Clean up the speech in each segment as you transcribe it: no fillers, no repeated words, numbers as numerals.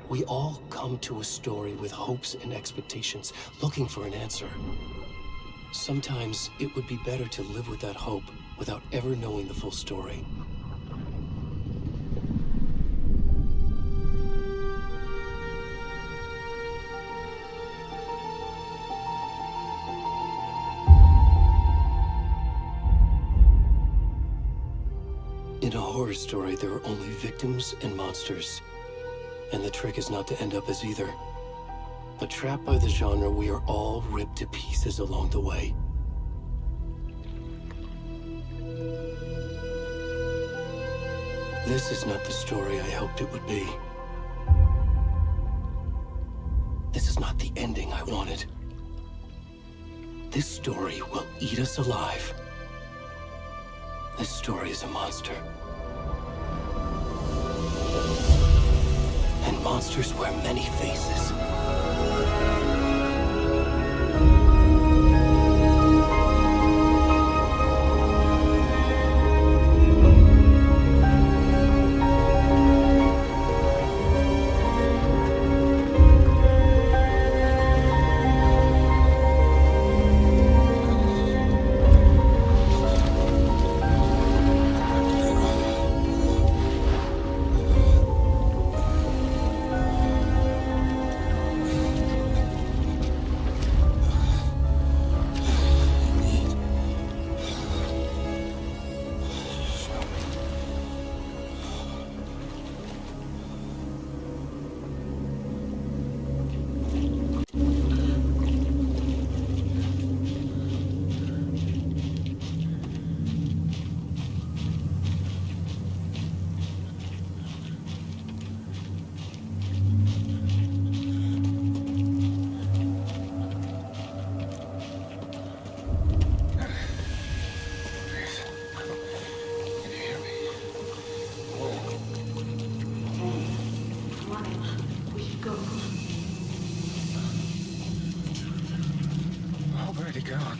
We all come to a story with hopes and expectations, looking for an answer. Sometimes it would be better to live with that hope without ever knowing the full story. In a horror story, there are only victims and monsters. And the trick is not to end up as either. But trapped by the genre, we are all ripped to pieces along the way. This is not the story I hoped it would be. This is not the ending I wanted. This story will eat us alive. This story is a monster. And monsters wear many faces. Already gone.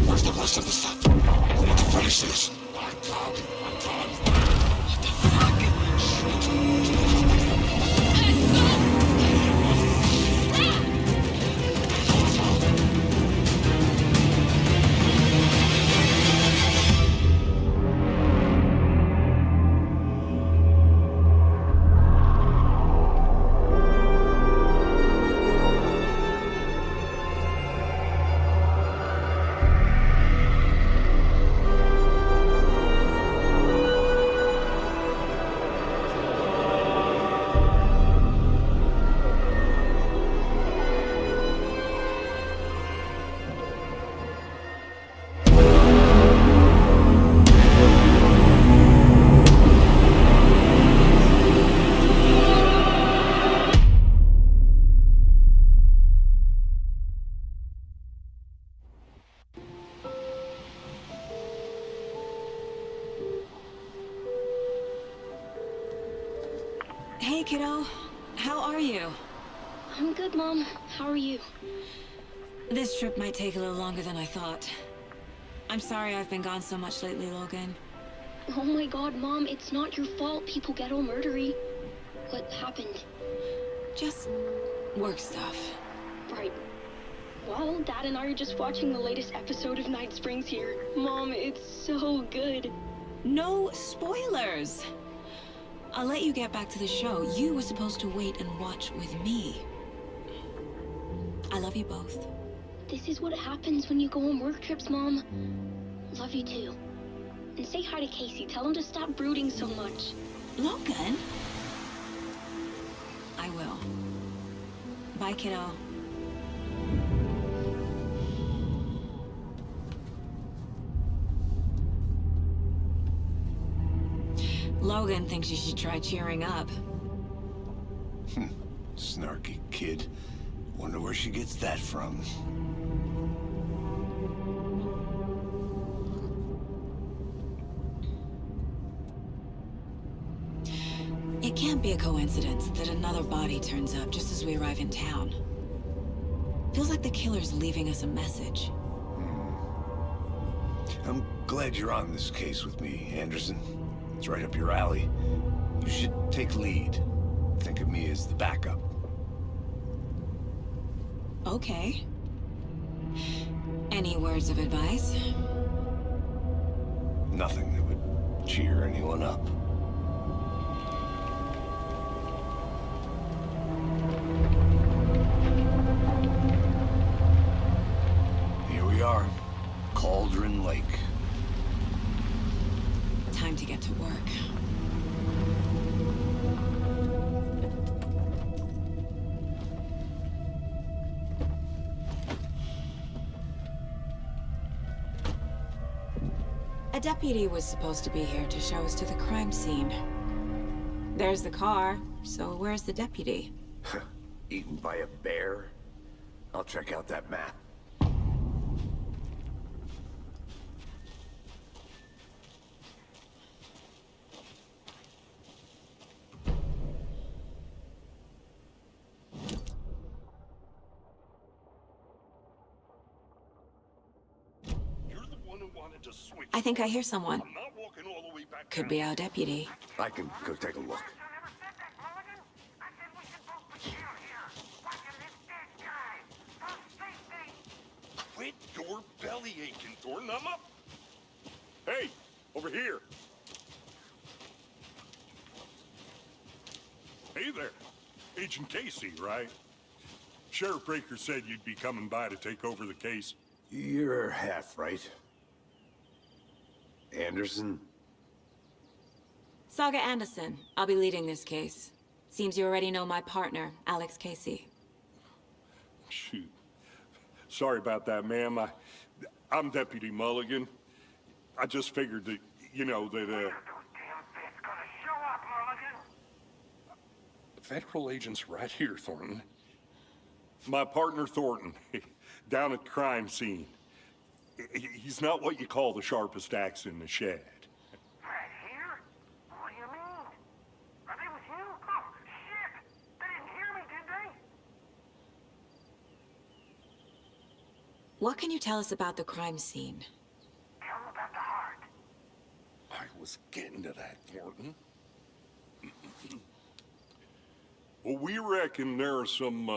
Where's the rest of the stuff? Hey, kiddo. How are you? I'm good, Mom. How are you? This trip might take a little longer than I thought. I'm sorry I've been gone so much lately, Logan. Oh my god, Mom, it's not your fault people get all murdery. What happened? Just work stuff. Right. Well, Dad and I are just watching the latest episode of Night Springs here. Mom, it's so good. No spoilers! I'll let you get back to the show. You were supposed to wait and watch with me. I love you both. This is what happens when you go on work trips, Mom. Love you too. And say hi to Casey. Tell him to stop brooding so much. Logan? I will. Bye, kiddo. Logan thinks you should try cheering up. Snarky kid. Wonder where she gets that from. It can't be a coincidence that another body turns up just as we arrive in town. Feels like the killer's leaving us a message. I'm glad you're on this case with me, Anderson. It's right up your alley. You should take lead. Think of me as the backup. Okay. Any words of advice? Nothing that would cheer anyone up. Here we are. Cauldron Lake. Time to get to work. A deputy was supposed to be here to show us to the crime scene. There's the car, so where's the deputy? Eaten by a bear? I'll check out that map. I think I hear someone. I'm not walking all the way back Could down. be our deputy. I can go take a look. Quit your belly aching, Thornton. I'm up. Hey, over here. Hey there. Agent Casey, right? Sheriff Breaker said you'd be coming by to take over the case. You're half right. Anderson? Saga Anderson. I'll be leading this case. Seems you already know my partner, Alex Casey. Shoot. Sorry about that, ma'am. I'm Deputy Mulligan. I just figured that, you know, that, Federal agent's right here, Thornton. My partner, Thornton, down at the crime scene. He's not what you call the sharpest axe in the shed. Right here? What do you mean? Are they with you? Oh, shit! They didn't hear me, did they? What can you tell us about the crime scene? Tell them about the heart. I was getting to that, Thornton. Well, we reckon there are some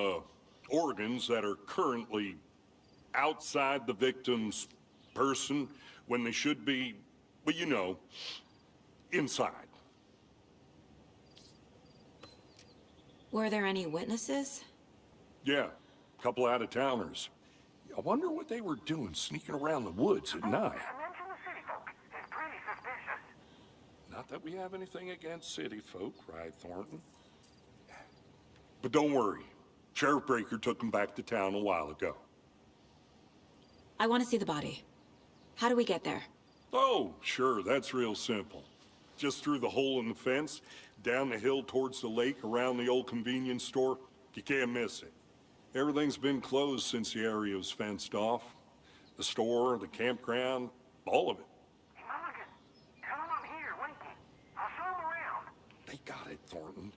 organs that are currently outside the victim's person when they should be, well, you know, inside. Were there any witnesses? Yeah, a couple out-of-towners. I wonder what they were doing sneaking around the woods at night. Mention the city folk. It's pretty suspicious. Not that we have anything against city folk, right, Thornton? But don't worry. Sheriff Breaker took them back to town a while ago. I want to see the body. How do we get there? Oh, sure, that's real simple. Just through the hole in the fence, down the hill towards the lake, around the old convenience store. You can't miss it. Everything's been closed since the area was fenced off. The store, the campground, all of it. Hey, Mulligan, tell him I'm here waiting. I'll show him around. They got it, Thornton.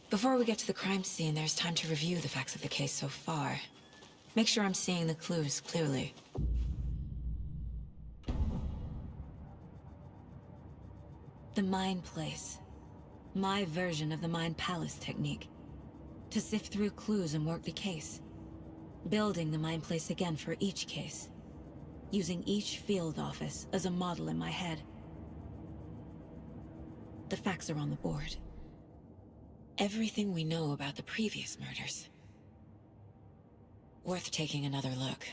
Before we get to the crime scene, there's time to review the facts of the case so far. Make sure I'm seeing the clues clearly. The Mind Place. My version of the Mind Palace technique. To sift through clues and work the case. Building the Mind Place again for each case. Using each field office as a model in my head. The facts are on the board. Everything we know about the previous murders. Worth taking another look.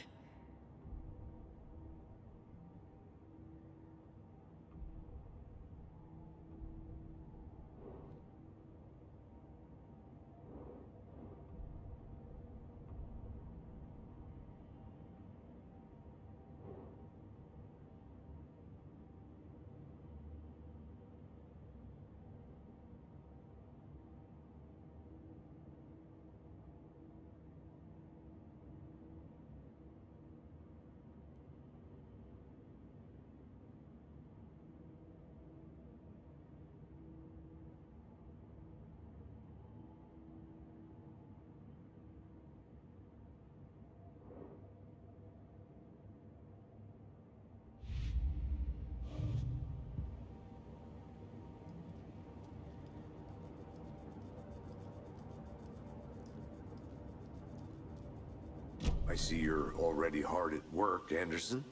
I see you're already hard at work, Anderson.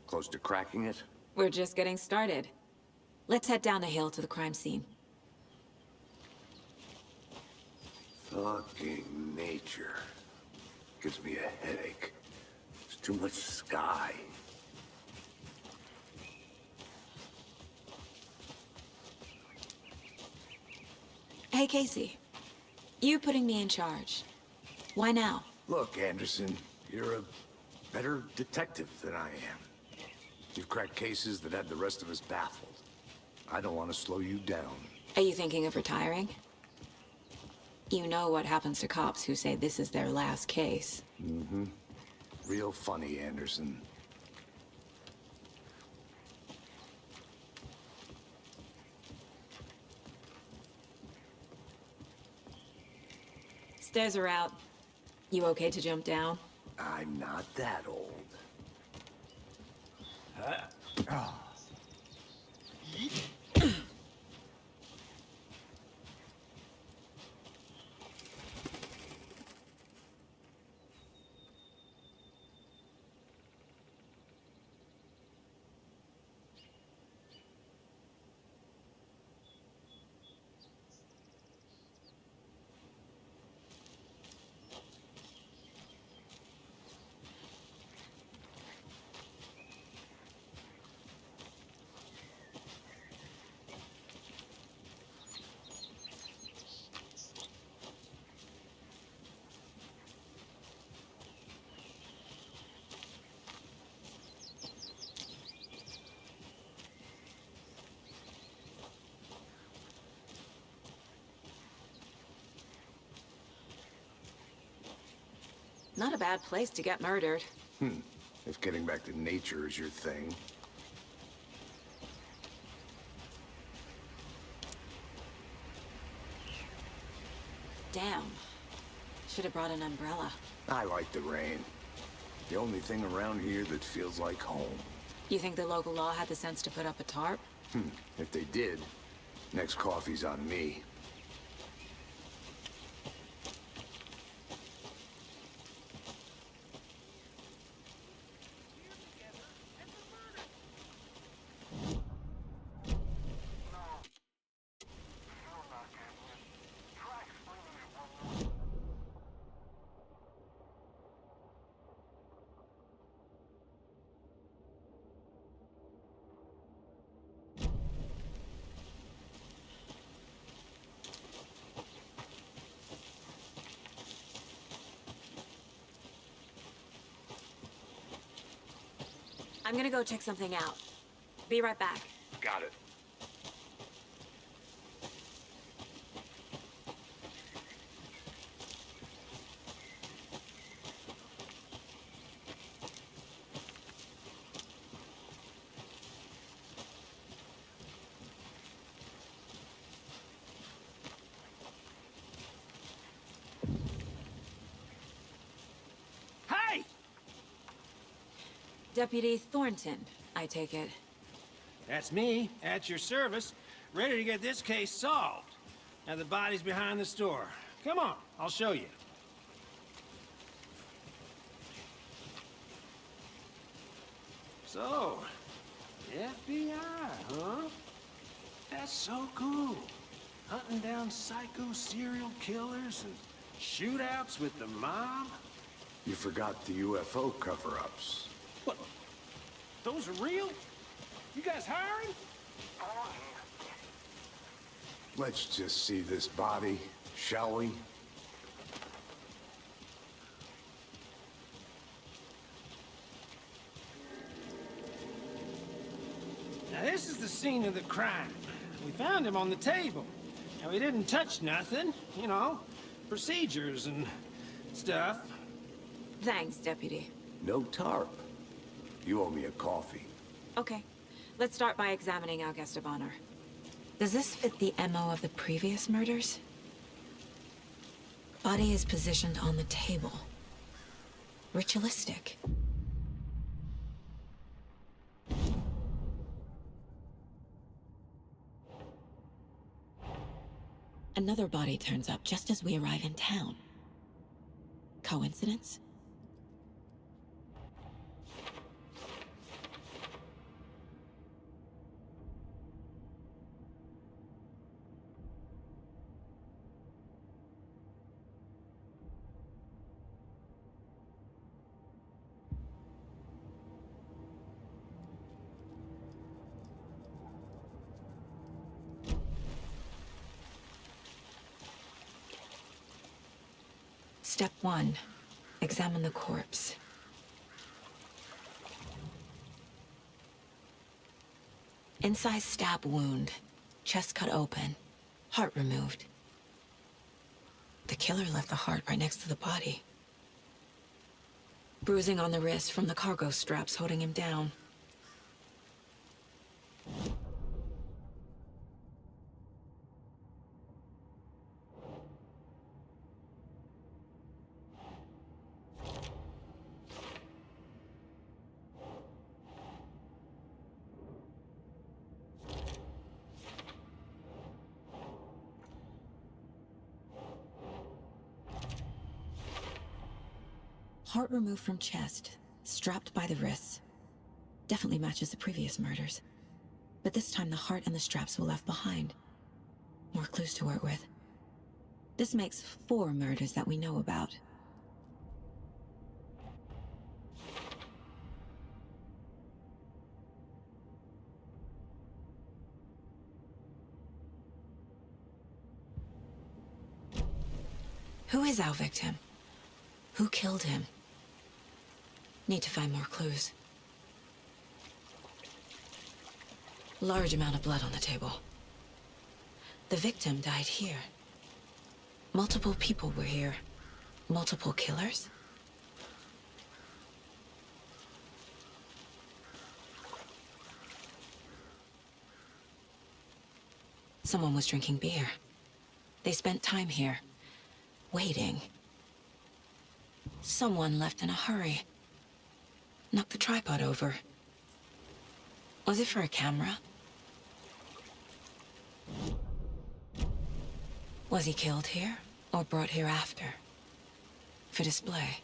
Close to cracking it? We're just getting started. Let's head down the hill to the crime scene. Fucking nature. Gives me a headache. There's too much sky. Hey, Casey. You putting me in charge. Why now? Look, Anderson, you're a better detective than I am. You've cracked cases that had the rest of us baffled. I don't want to slow you down. Are you thinking of retiring? You know what happens to cops who say this is their last case. Mm-hmm. Real funny, Anderson. Stairs are out. You okay to jump down? I'm not that old. Not a bad place to get murdered. If getting back to nature is your thing. Damn. Should have brought an umbrella. I like the rain. The only thing around here that feels like home. You think the local law had the sense to put up a tarp? If they did, next coffee's on me. I'm gonna go check something out. Be right back. Got it. Hey! Deputy Thornton, I take it. That's me, at your service, ready to get this case solved. Now the body's behind the store. Come on, I'll show you. So, FBI, huh? That's so cool. Hunting down psycho serial killers and shootouts with the mob. You forgot the UFO cover-ups. What? Those are real? You guys hiring? Let's just see this body, shall we? Now this is the scene of the crime. We found him on the table. Now we didn't touch nothing, you know, procedures and stuff. Thanks, Deputy. No tarp. You owe me a coffee. Okay, let's start by examining our guest of honor. Does this fit the MO of the previous murders? Body is positioned on the table. Ritualistic. Another body turns up just as we arrive in town. Coincidence? Step 1. Examine the corpse. Incised stab wound. Chest cut open. Heart removed. The killer left the heart right next to the body. Bruising on the wrist from the cargo straps holding him down. Heart removed from chest, strapped by the wrists. Definitely matches the previous murders. But this time the heart and the straps were left behind. More clues to work with. This makes 4 murders that we know about. Who is our victim? Who killed him? Need to find more clues. Large amount of blood on the table. The victim died here. Multiple people were here. Multiple killers? Someone was drinking beer. They spent time here, waiting. Someone left in a hurry. Knocked the tripod over. Was it for a camera? Was he killed here, or brought here after? For display?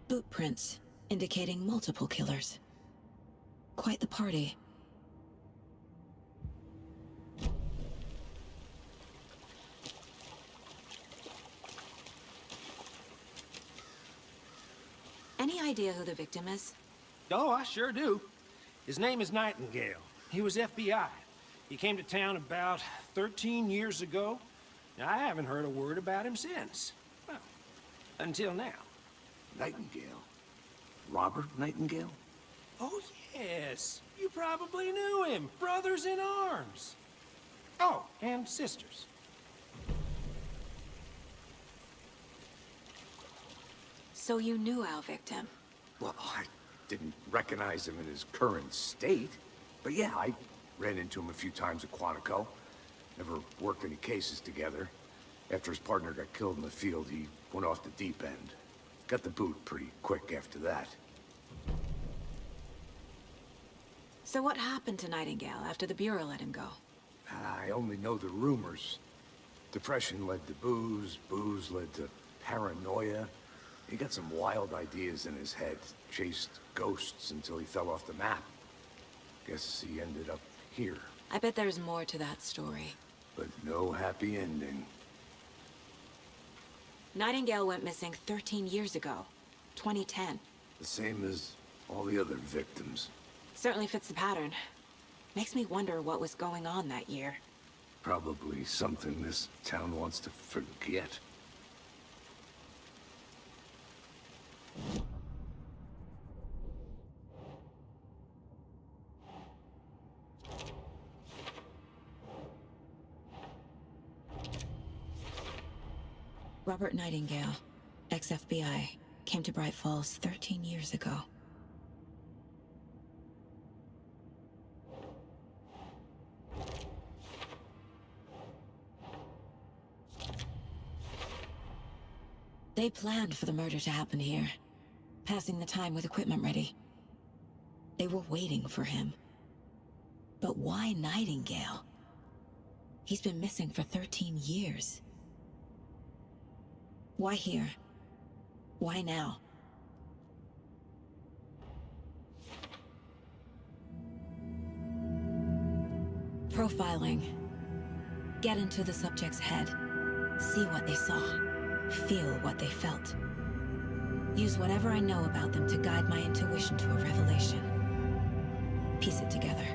Boot prints, indicating multiple killers. Quite the party. Any idea who the victim is? Oh, I sure do. His name is Nightingale. He was FBI. He came to town about 13 years ago. I haven't heard a word about him since. Well, until now. Nightingale? Robert Nightingale? Oh, yes. You probably knew him. Brothers in arms. Oh, and sisters. So you knew our victim? Well, I didn't recognize him in his current state. But yeah, I ran into him a few times at Quantico. Never worked any cases together. After his partner got killed in the field, he went off the deep end. Got the boot pretty quick after that. So what happened to Nightingale after the Bureau let him go? I only know the rumors. Depression led to booze, booze led to paranoia. He got some wild ideas in his head, chased ghosts until he fell off the map. Guess he ended up here, I bet there's more to that story. but no happy ending. Nightingale went missing 13 years ago. 2010. The same as all the other victims. Certainly fits the pattern. Makes me wonder what was going on that year. Probably something this town wants to forget. Robert Nightingale, ex-FBI, came to Bright Falls 13 years ago. They planned for the murder to happen here, passing the time with equipment ready. They were waiting for him. But why Nightingale? He's been missing for 13 years. Why here? Why now? Profiling. Get into the subject's head. See what they saw. Feel what they felt. Use whatever I know about them to guide my intuition to a revelation. Piece it together.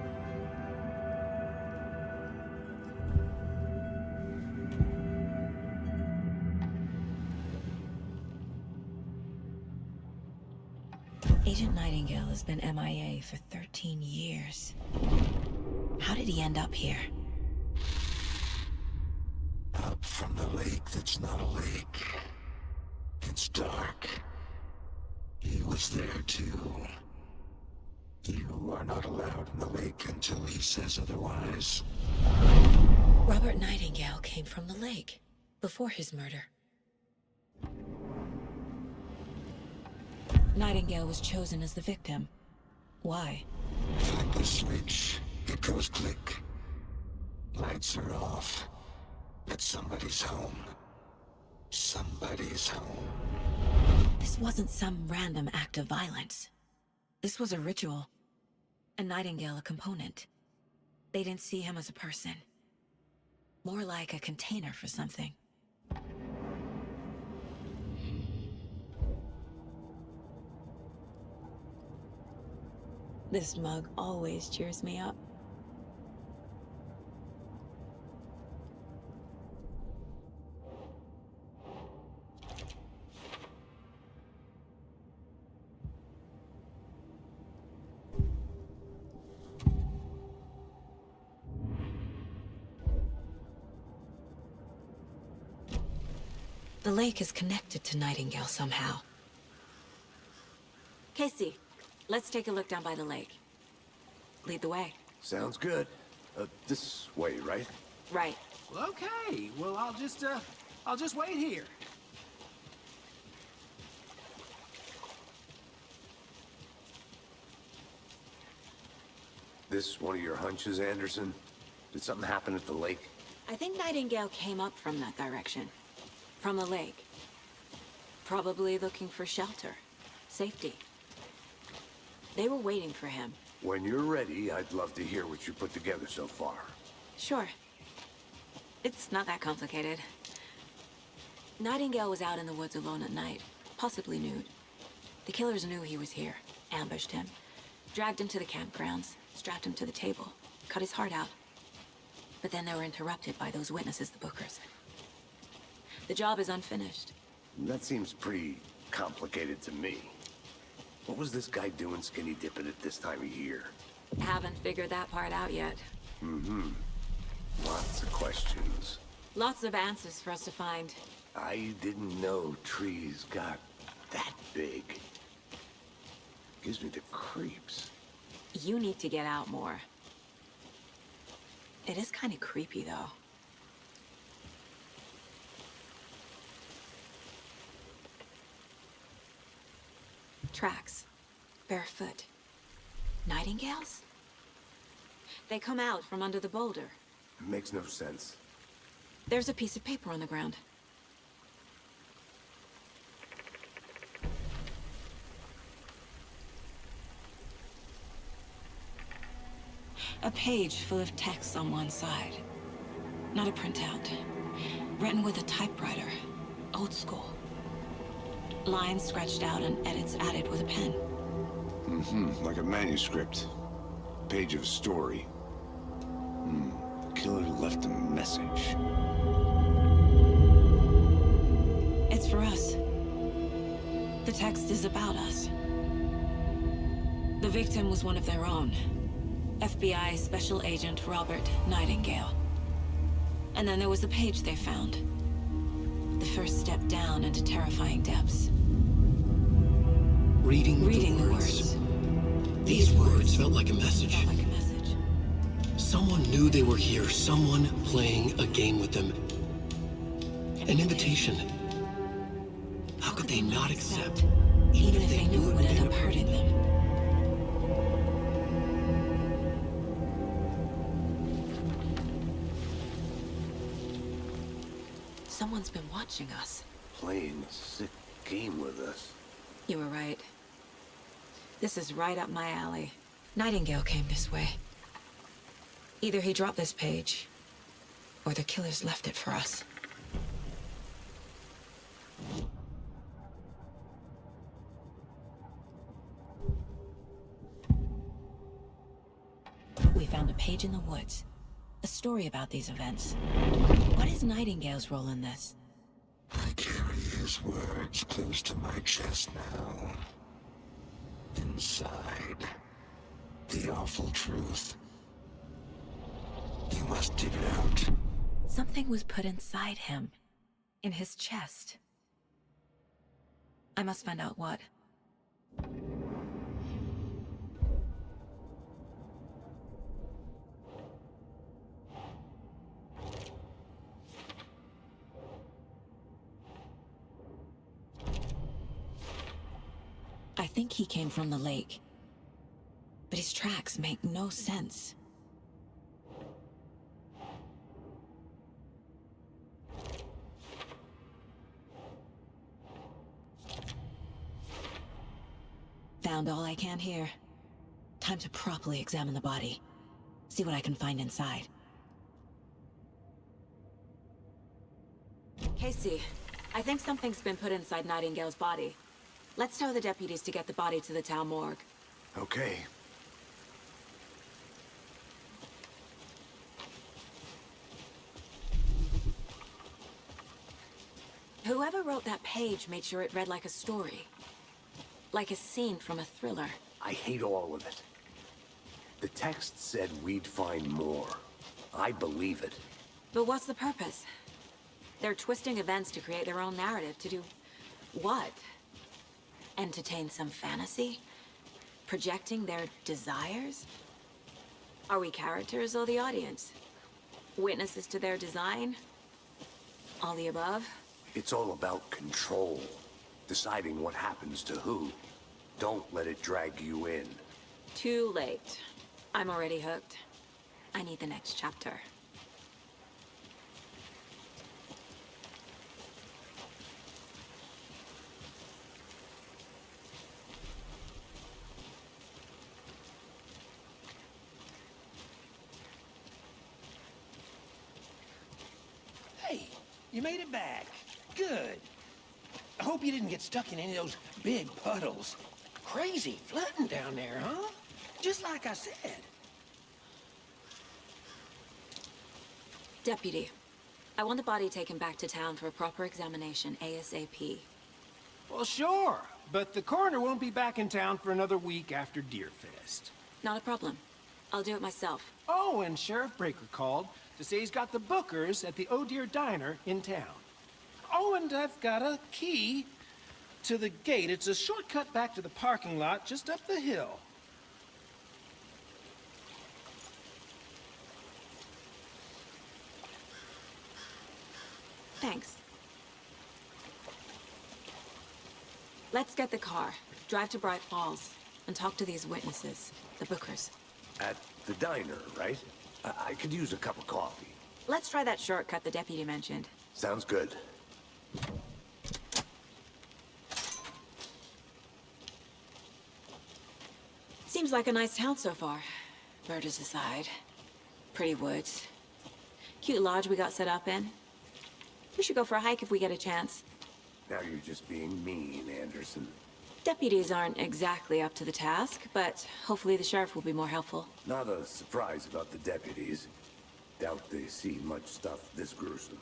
Agent Nightingale has been MIA for 13 years. How did he end up here? Up from the lake that's not a lake. It's dark. He was there too. You are not allowed in the lake until he says otherwise. Robert Nightingale came from the lake, before his murder. Nightingale was chosen as the victim. Why? Flip the switch. It goes click. Lights are off. But somebody's home. Somebody's home. This wasn't some random act of violence. This was a ritual. And Nightingale a component. They didn't see him as a person. More like a container for something. This mug always cheers me up. The lake is connected to Nightingale somehow. Casey, let's take a look down by the lake. Lead the way. Sounds good. This way, right? Right. Well, okay. Well, I'll just wait here. This one of your hunches, Anderson? Did something happen at the lake? I think Nightingale came up from that direction. From the lake. Probably looking for shelter. Safety. They were waiting for him. When you're ready, I'd love to hear what you put together so far. Sure. It's not that complicated. Nightingale was out in the woods alone at night, possibly nude. The killers knew he was here, ambushed him, dragged him to the campgrounds, strapped him to the table, cut his heart out. But then they were interrupted by those witnesses, the Bookers. The job is unfinished. That seems pretty complicated to me. What was this guy doing skinny dipping at this time of year? Haven't figured that part out yet. Lots of questions. Lots of answers for us to find. I didn't know trees got that big. Gives me the creeps. You need to get out more. It is kind of creepy, though. Tracks. Barefoot. Nightingales? They come out from under the boulder. It makes no sense. There's a piece of paper on the ground. A page full of text on one side. Not a printout. Written with a typewriter. Old school. Lines scratched out and edits added with a pen. Like a manuscript. Page of a story. The killer left a message. It's for us. The text is about us. The victim was one of their own. FBI Special Agent Robert Nightingale. And then there was the page they found. The first step down into terrifying depths. Reading the words. These words felt like a message. Felt like a message. Someone knew they were here, someone playing a game with them. An invitation. How could they not accept, even if they knew it would end up hurting them? Someone's been watching us. Playing a sick game with us. You were right. This is right up my alley. Nightingale came this way. Either he dropped this page, or the killers left it for us. We found a page in the woods. A story about these events. What is Nightingale's role in this? I carry his words close to my chest now. Inside, the awful truth. You must dig it out. Something was put inside him. In his chest. I must find out what. I think he came from the lake. But his tracks make no sense. Found all I can here. Time to properly examine the body. See what I can find inside. Casey, I think something's been put inside Nightingale's body. Let's tell the deputies to get the body to the town morgue. Okay. Whoever wrote that page made sure it read like a story. Like a scene from a thriller. I hate all of it. The text said we'd find more. I believe it. But what's the purpose? They're twisting events to create their own narrative. To do what? Entertain some fantasy? Projecting their desires? Are we characters or the audience? Witnesses to their design? All the above? It's all about control. Deciding what happens to who. Don't let it drag you in. Too late. I'm already hooked. I need the next chapter. Hey, you made it back. Good. I hope you didn't get stuck in any of those big puddles. Crazy flooding down there, huh? Just like I said. Deputy, I want the body taken back to town for a proper examination ASAP. Well, sure. But the coroner won't be back in town for another week after Deerfest. Not a problem. I'll do it myself. Oh, and Sheriff Breaker called to say he's got the Bookers at the Oh Deer Diner in town. Oh, and I've got a key to the gate. It's a shortcut back to the parking lot just up the hill. Thanks. Let's get the car, drive to Bright Falls, and talk to these witnesses, the Bookers. At the diner, right? I could use a cup of coffee. Let's try that shortcut the deputy mentioned. Sounds good. Seems like a nice town so far. Murders aside. Pretty woods. Cute lodge we got set up in. We should go for a hike if we get a chance. Now you're just being mean, Anderson. Deputies aren't exactly up to the task, but hopefully the sheriff will be more helpful. Not a surprise about the deputies. Doubt they see much stuff this gruesome.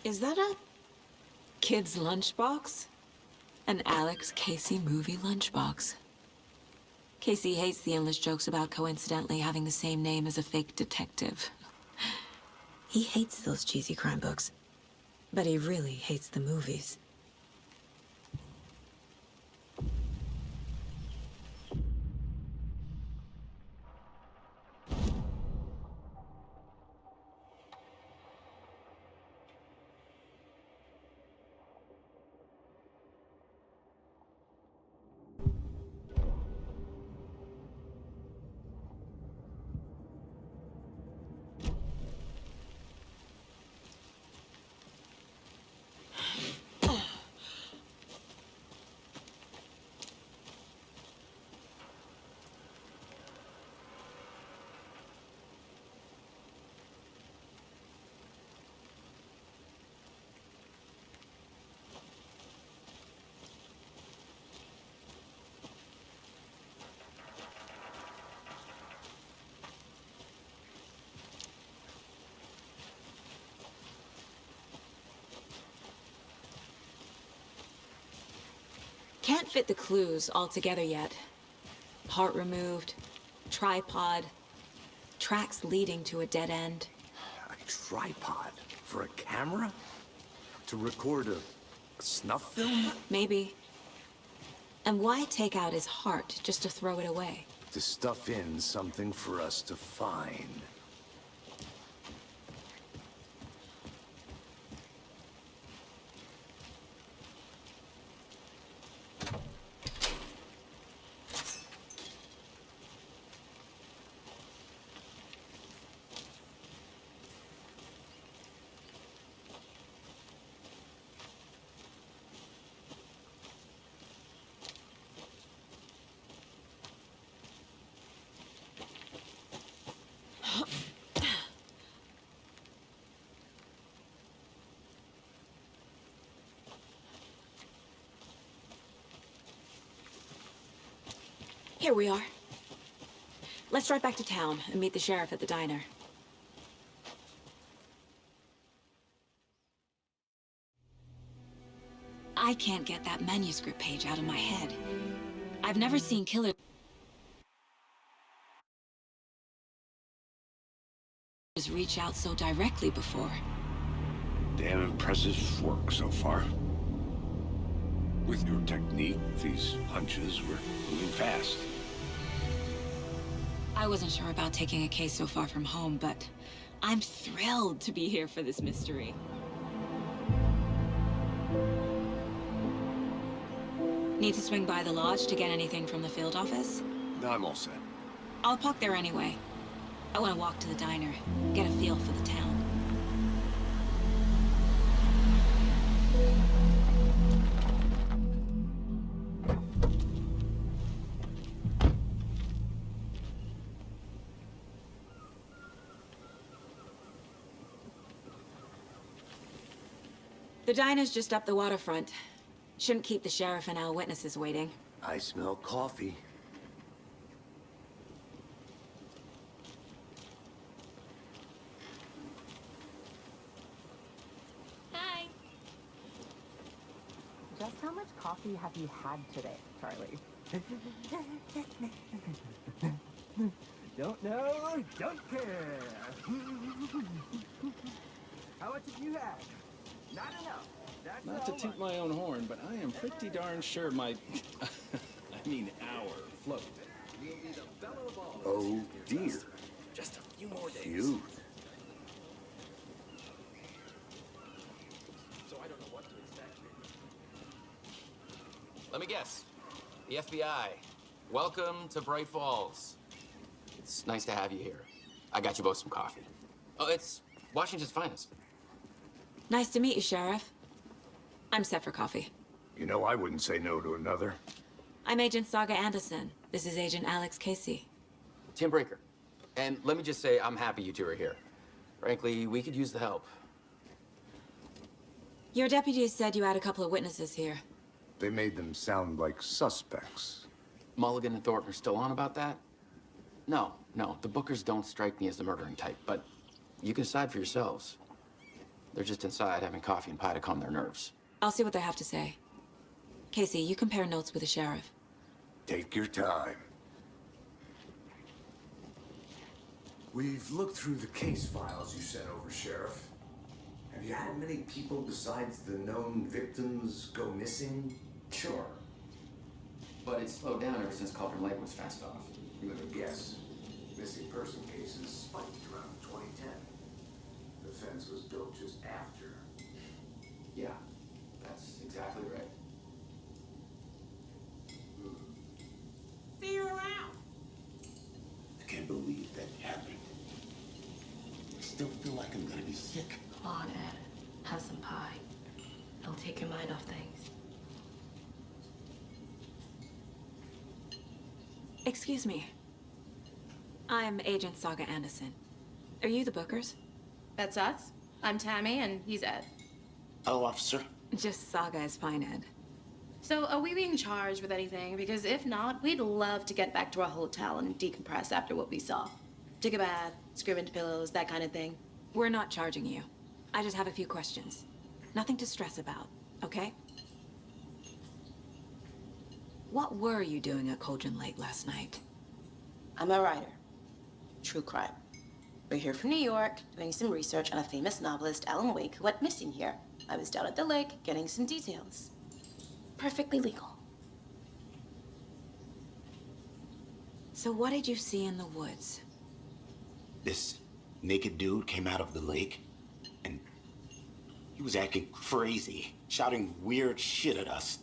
Is that a kid's lunchbox? An Alex Casey movie lunchbox. Casey hates the endless jokes about coincidentally having the same name as a fake detective. He hates those cheesy crime books, but he really hates the movies. Can't fit the clues all together yet. Part removed, tripod, tracks leading to a dead end. A tripod? For a camera? To record a snuff film? Maybe. And why take out his heart just to throw it away? To stuff in something for us to find. Here we are. Let's drive back to town and meet the sheriff at the diner. I can't get that manuscript page out of my head. I've never seen killers reach out so directly before. Damn impressive work so far. With your technique, these hunches were moving fast. I wasn't sure about taking a case so far from home, but I'm thrilled to be here for this mystery. Need to swing by the lodge to get anything from the field office? No, I'm all set. I'll park there anyway. I want to walk to the diner, get a feel for the town. The diner's just up the waterfront. Shouldn't keep the sheriff and our witnesses waiting. I smell coffee. Hi. Just how much coffee have you had today, Charlie? Don't know, don't care. How much have you had? Not enough. That's Not to toot my own horn, but I am pretty darn sure my... I mean our float. Oh, dear. Just a few more days. Cute. So I don't know what to expect. Let me guess. The FBI. Welcome to Bright Falls. It's nice to have you here. I got you both some coffee. Oh, it's Washington's finest. Nice to meet you, Sheriff. I'm set for coffee. You know, I wouldn't say no to another. I'm Agent Saga Anderson. This is Agent Alex Casey. Tim Breaker. And let me just say, I'm happy you two are here. Frankly, we could use the help. Your deputies said you had a couple of witnesses here. They made them sound like suspects. Mulligan and Thornton are still on about that? No, the Bookers don't strike me as the murdering type, but you can decide for yourselves. They're just inside having coffee and pie to calm their nerves. I'll see what they have to say. Casey, you compare notes with the sheriff. Take your time. We've looked through the case files you sent over, Sheriff. Have you had many people besides the known victims go missing? Sure. But it's slowed down ever since Cauldron Lake was fenced off. You would have guessed. Missing person cases spiked around 2010. The fence was built just after. Yeah, that's exactly right. See you around. I can't believe that happened. I still feel like I'm gonna be sick. Come on, Ed. Have some pie. It'll take your mind off things. Excuse me. I'm Agent Saga Anderson. Are you the Bookers? That's us. I'm Tammy, and he's Ed. Hello, officer. Just Saga is fine, Ed. So, are we being charged with anything? Because if not, we'd love to get back to our hotel and decompress after what we saw. Take a bath, scream into pillows, that kind of thing. We're not charging you. I just have a few questions. Nothing to stress about, okay? What were you doing at Cauldron Lake last night? I'm a writer. True crime. We're here from New York, doing some research on a famous novelist, Alan Wake, who went missing here. I was down at the lake, getting some details. Perfectly legal. So what did you see in the woods? This naked dude came out of the lake, and he was acting crazy, shouting weird shit at us.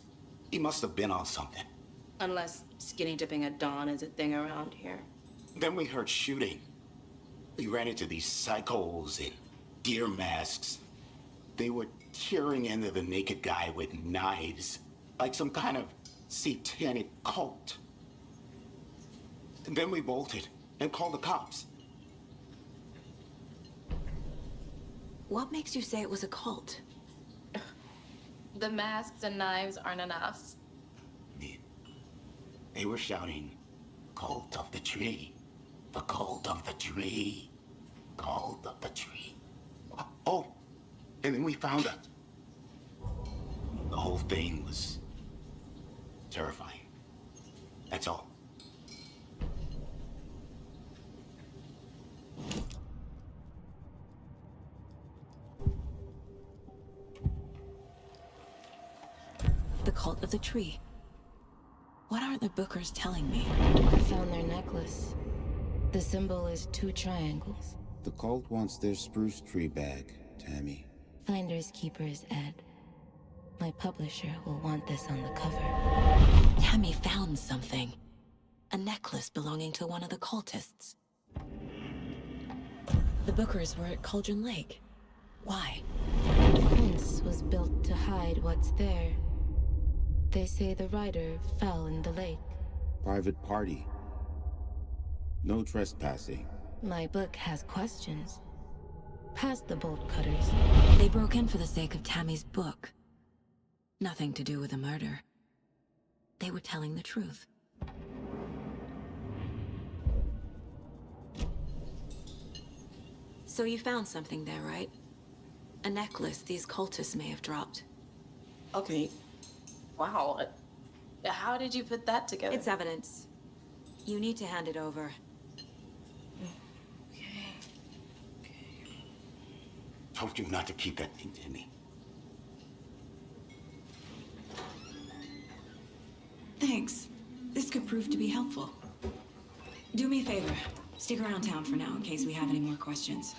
He must have been on something. Unless skinny dipping at dawn is a thing around here. Then we heard shooting. We ran into these psychos in deer masks. They were tearing into the naked guy with knives, like some kind of satanic cult. And then we bolted and called the cops. What makes you say it was a cult? The masks and knives aren't enough. They were shouting, Cult of the tree. The cult of the tree. Cult of the tree. Oh, and then we found it. The whole thing was terrifying. That's all. The cult of the tree. What are the Bookers telling me? I found their necklace. The symbol is 2 triangles. The cult wants their spruce tree back, Tammy. Finders keepers, Ed. My publisher will want this on the cover. Tammy found something. A necklace belonging to one of the cultists. The Bookers were at Cauldron Lake. Why? The fence was built to hide what's there. They say the rider fell in the lake. Private party. No trespassing. My book has questions. Past the bolt cutters. They broke in for the sake of Tammy's book. Nothing to do with a murder. They were telling the truth. So you found something there, right? A necklace these cultists may have dropped. Okay. Wow. How did you put that together? It's evidence. You need to hand it over. Told you not to keep that thing, Timmy. Thanks. This could prove to be helpful. Do me a favor. Stick around town for now in case we have any more questions.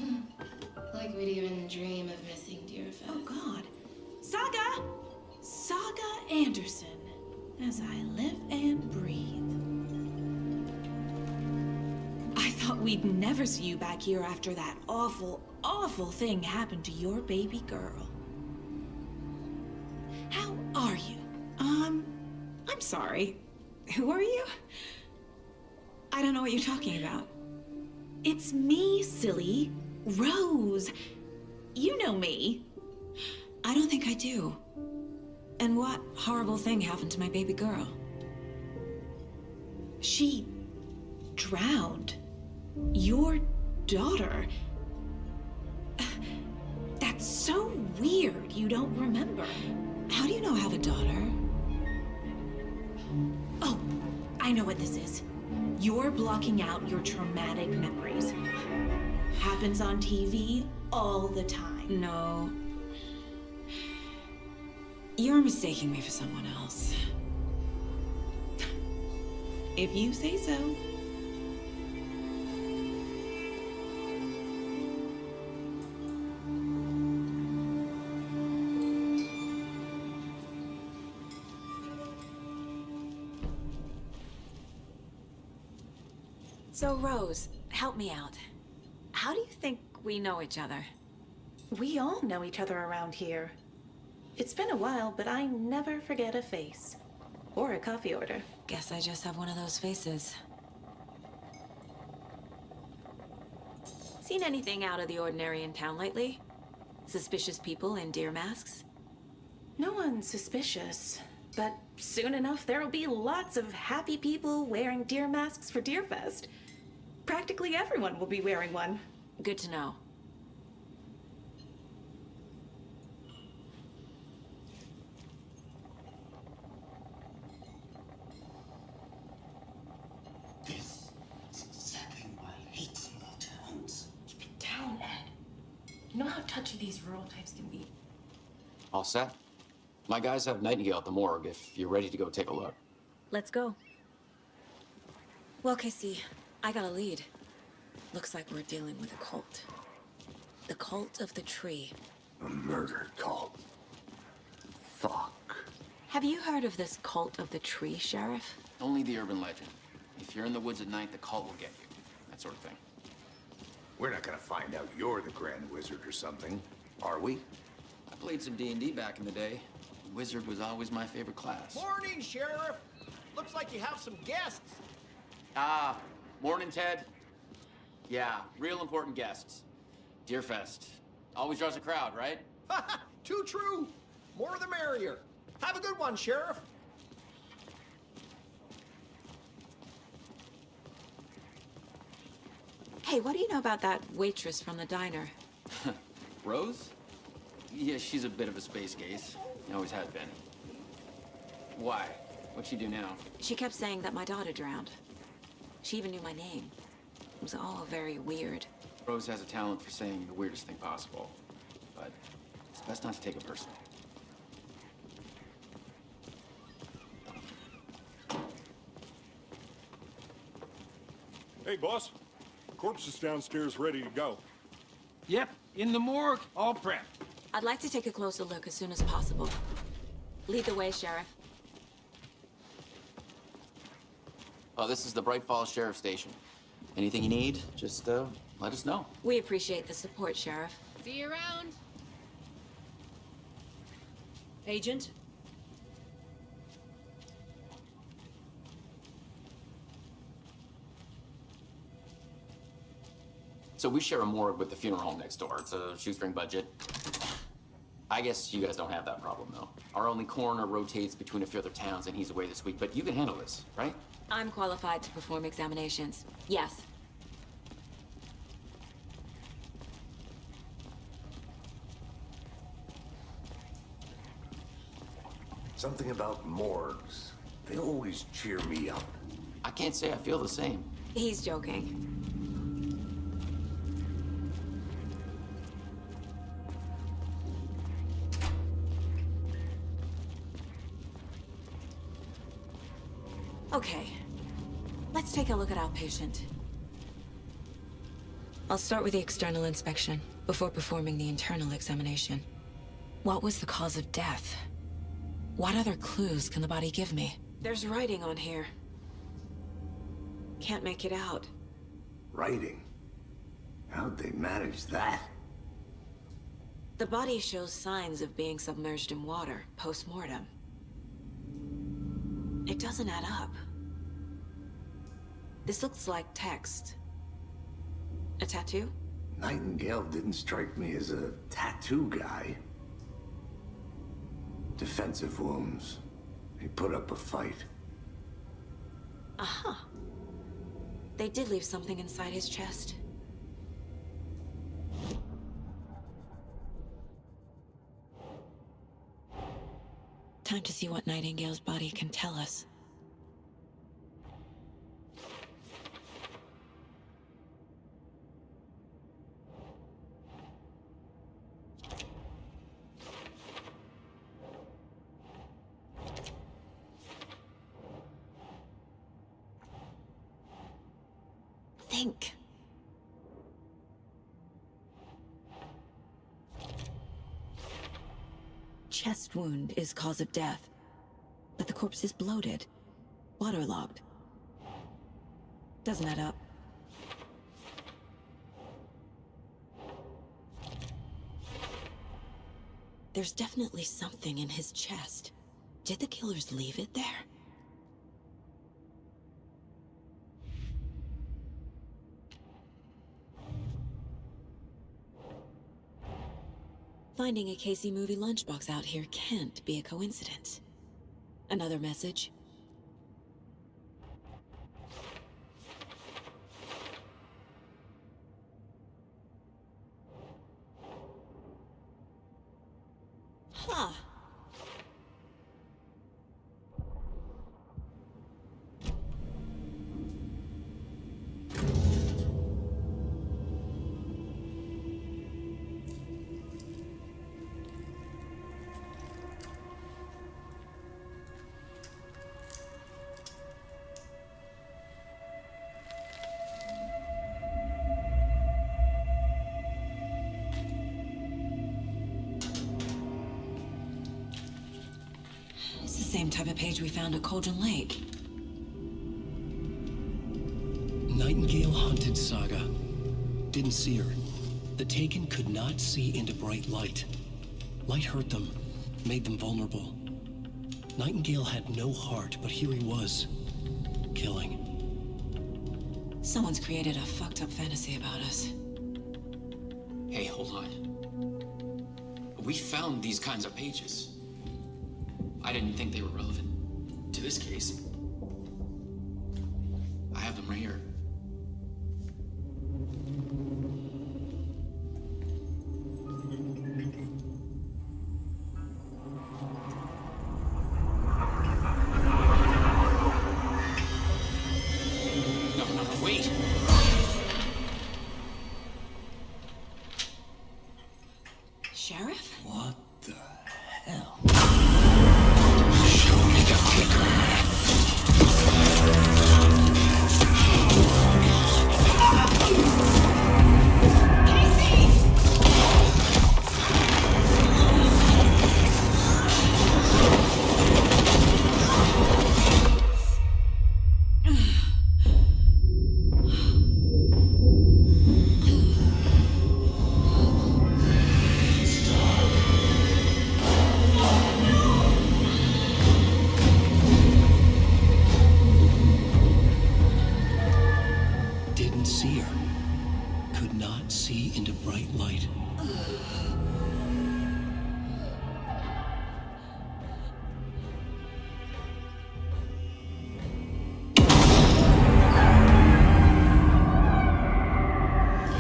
Like we'd even dream of missing Deerfest. Oh, God. Saga! Saga Anderson. As I live and breathe. I thought we'd never see you back here after that awful, awful thing happened to your baby girl. How are you? I'm sorry. Who are you? I don't know what you're talking about. It's me, silly. Rose. You know me. I don't think I do. And what horrible thing happened to my baby girl? She drowned. Your daughter. That's so weird you don't remember. How do you know I have a daughter? Oh, I know what this is. You're blocking out your traumatic memories. Happens on TV all the time. No. You're mistaking me for someone else. If you say so. So, Rose, help me out. How do you think we know each other? We all know each other around here. It's been a while, but I never forget a face. Or a coffee order. Guess I just have one of those faces. Seen anything out of the ordinary in town lately? Suspicious people in deer masks? No one's suspicious. But soon enough, there'll be lots of happy people wearing deer masks for Deerfest. Practically everyone will be wearing one. Good to know. This is exactly why I hate small towns. Keep it down, Ed. You know how touchy these rural types can be. All set? My guys have Nightingale at the morgue if you're ready to go take a look. Let's go. Well, Casey, I got a lead. Looks like we're dealing with a cult. The cult of the tree. A murder cult. Fuck. Have you heard of this cult of the tree, Sheriff? Only the urban legend. If you're in the woods at night, the cult will get you. That sort of thing. We're not gonna find out you're the Grand Wizard or something, are we? I played some D&D back in the day. Wizard was always my favorite class. Morning, Sheriff. Looks like you have some guests. Ah, morning, Ted. Yeah, real important guests. Deerfest. Always draws a crowd, right? Too true. More the merrier. Have a good one, Sheriff. Hey, what do you know about that waitress from the diner? Rose? Yeah, she's a bit of a space case. Always has been. Why? What'd she do now? She kept saying that my daughter drowned. She even knew my name. It was all very weird. Rose has a talent for saying the weirdest thing possible. But it's best not to take it personal. Hey, boss. Corpse is downstairs ready to go. Yep, in the morgue, all prepped. I'd like to take a closer look as soon as possible. Lead the way, Sheriff. Oh, this is the Bright Falls Sheriff Station. Anything you need, just let us know. We appreciate the support, Sheriff. See you around. Agent? So we share a morgue with the funeral home next door. It's a shoestring budget. I guess you guys don't have that problem, though. Our only coroner rotates between a few other towns, and he's away this week. But you can handle this, right? I'm qualified to perform examinations. Yes. Something about morgues. They always cheer me up. I can't say I feel the same. He's joking. Okay, let's take a look at our patient. I'll start with the external inspection before performing the internal examination. What was the cause of death? What other clues can the body give me? There's writing on here. Can't make it out. Writing? How'd they manage that? The body shows signs of being submerged in water post-mortem. It doesn't add up. This looks like text. A tattoo? Nightingale didn't strike me as a tattoo guy. Defensive wounds. He put up a fight. Aha. They did leave something inside his chest. Time to see what Nightingale's body can tell us. Think. Chest wound is cause of death, but the corpse is bloated, waterlogged. Doesn't add up. There's definitely something in his chest. Did the killers leave it there? Finding a Casey movie lunchbox out here can't be a coincidence. Another message? Huh. It's the same type of page we found at Cauldron Lake. Nightingale hunted Saga. Didn't see her. The Taken could not see into bright light. Light hurt them, made them vulnerable. Nightingale had no heart, but here he was, killing. Someone's created a fucked up fantasy about us. Hey, hold on. We found these kinds of pages. I didn't think they were relevant to this case. I have them right here. Sheriff? What the hell? Show me the clicker. Didn't see her. Could not see into bright light.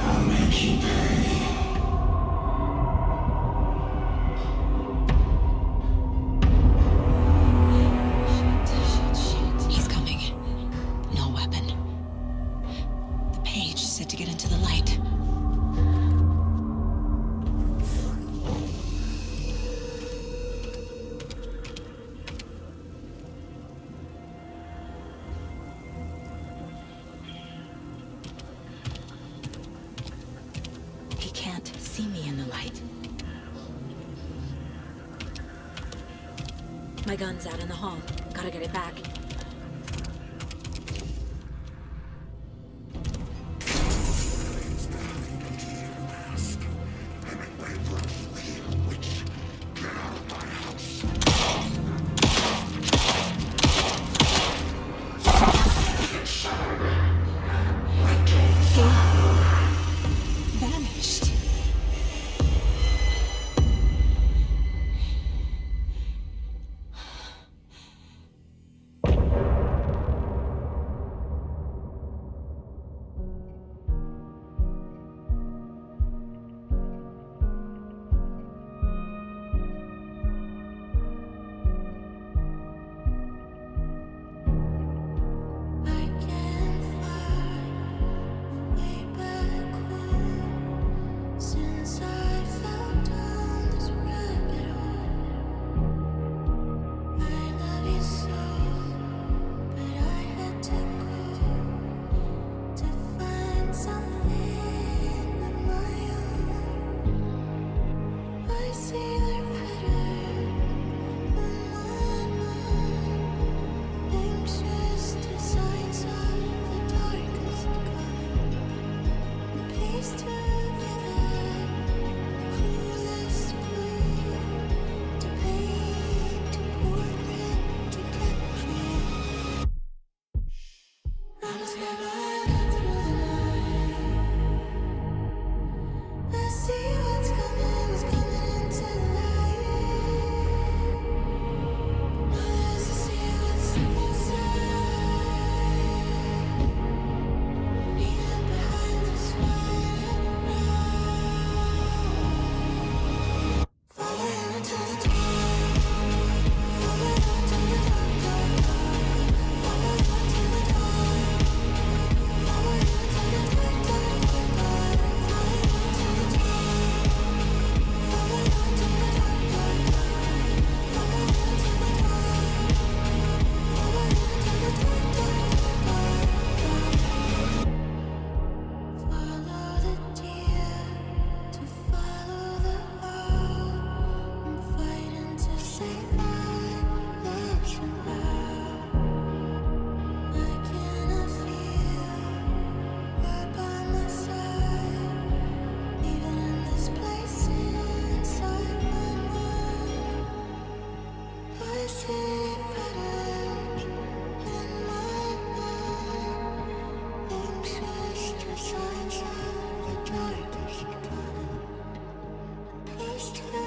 I'll make you pay. Shit. He's coming. No weapon. The page said to get into the light. He can't see me in the light. My gun's out in the hall. Gotta get it back. Vanished. Just